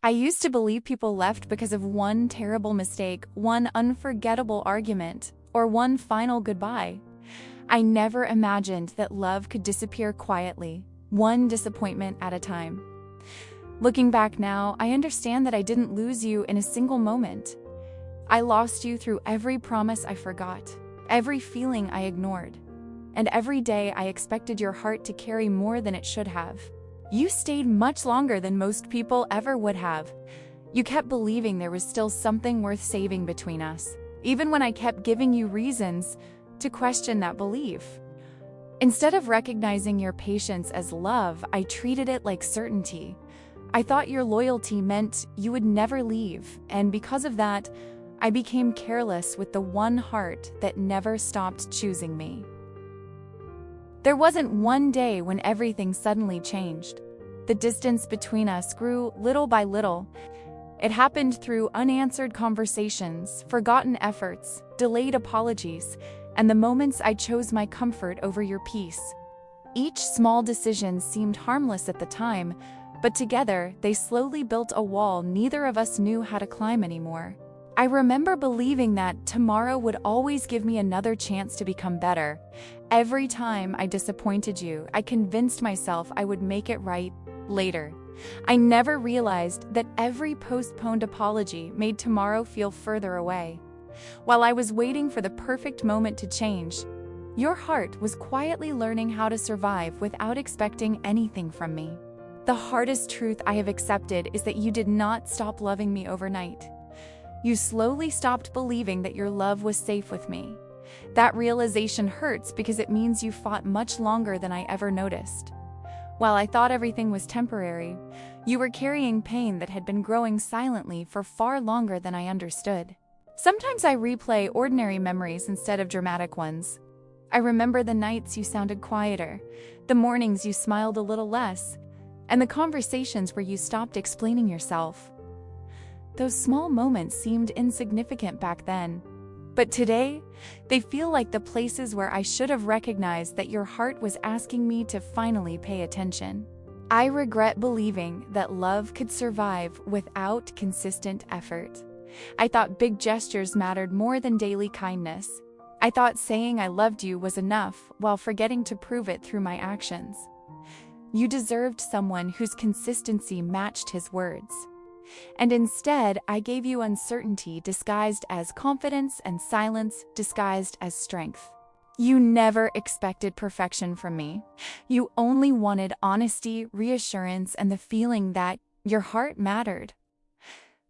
I used to believe people left because of one terrible mistake, one unforgettable argument, or one final goodbye. I never imagined that love could disappear quietly, one disappointment at a time. Looking back now, I understand that I didn't lose you in a single moment. I lost you through every promise I forgot, every feeling I ignored, and every day I expected your heart to carry more than it should have. You stayed much longer than most people ever would have. You kept believing there was still something worth saving between us, even when I kept giving you reasons to question that belief. Instead of recognizing your patience as love, I treated it like certainty. I thought your loyalty meant you would never leave, and because of that, I became careless with the one heart that never stopped choosing me. There wasn't one day when everything suddenly changed. The distance between us grew little by little. It happened through unanswered conversations, forgotten efforts, delayed apologies, and the moments I chose my comfort over your peace. Each small decision seemed harmless at the time, but together they slowly built a wall neither of us knew how to climb anymore. I remember believing that tomorrow would always give me another chance to become better. Every time I disappointed you, I convinced myself I would make it right later. I never realized that every postponed apology made tomorrow feel further away. While I was waiting for the perfect moment to change, your heart was quietly learning how to survive without expecting anything from me. The hardest truth I have accepted is that you did not stop loving me overnight. You slowly stopped believing that your love was safe with me. That realization hurts because it means you fought much longer than I ever noticed. While I thought everything was temporary, you were carrying pain that had been growing silently for far longer than I understood. Sometimes I replay ordinary memories instead of dramatic ones. I remember the nights you sounded quieter, the mornings you smiled a little less, and the conversations where you stopped explaining yourself. Those small moments seemed insignificant back then, but today, they feel like the places where I should have recognized that your heart was asking me to finally pay attention. I regret believing that love could survive without consistent effort. I thought big gestures mattered more than daily kindness. I thought saying I loved you was enough while forgetting to prove it through my actions. You deserved someone whose consistency matched his words. And instead, I gave you uncertainty disguised as confidence and silence disguised as strength. You never expected perfection from me. You only wanted honesty, reassurance, and the feeling that your heart mattered.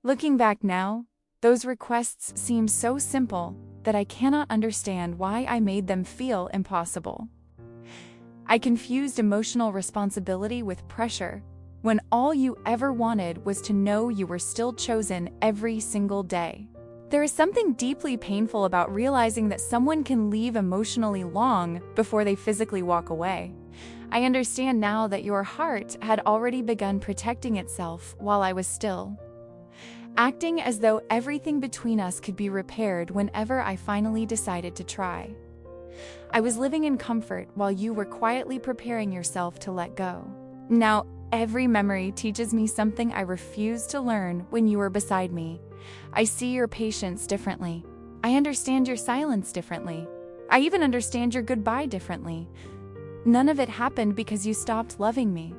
Looking back now, those requests seem so simple that I cannot understand why I made them feel impossible. I confused emotional responsibility with pressure, when all you ever wanted was to know you were still chosen every single day. There is something deeply painful about realizing that someone can leave emotionally long before they physically walk away. I understand now that your heart had already begun protecting itself while I was still, acting as though everything between us could be repaired whenever I finally decided to try. I was living in comfort while you were quietly preparing yourself to let go. Now, every memory teaches me something I refused to learn when you were beside me. I see your patience differently. I understand your silence differently. I even understand your goodbye differently. None of it happened because you stopped loving me.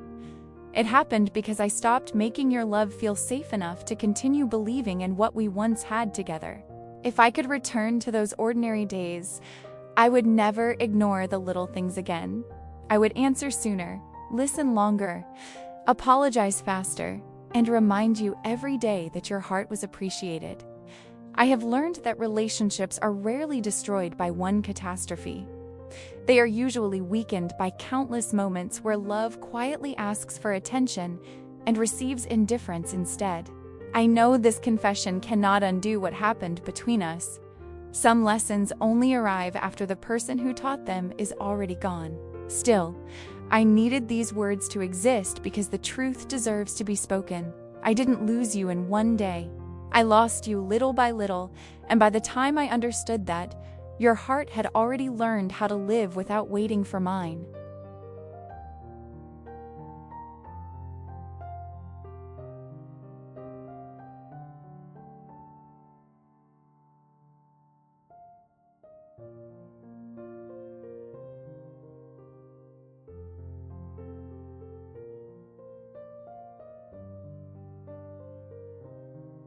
It happened because I stopped making your love feel safe enough to continue believing in what we once had together. If I could return to those ordinary days, I would never ignore the little things again. I would answer sooner, listen longer, apologize faster, and remind you every day that your heart was appreciated. I have learned that relationships are rarely destroyed by one catastrophe. They are usually weakened by countless moments where love quietly asks for attention and receives indifference instead. I know this confession cannot undo what happened between us. Some lessons only arrive after the person who taught them is already gone. Still, I needed these words to exist because the truth deserves to be spoken. I didn't lose you in one day. I lost you little by little, and by the time I understood that, your heart had already learned how to live without waiting for mine.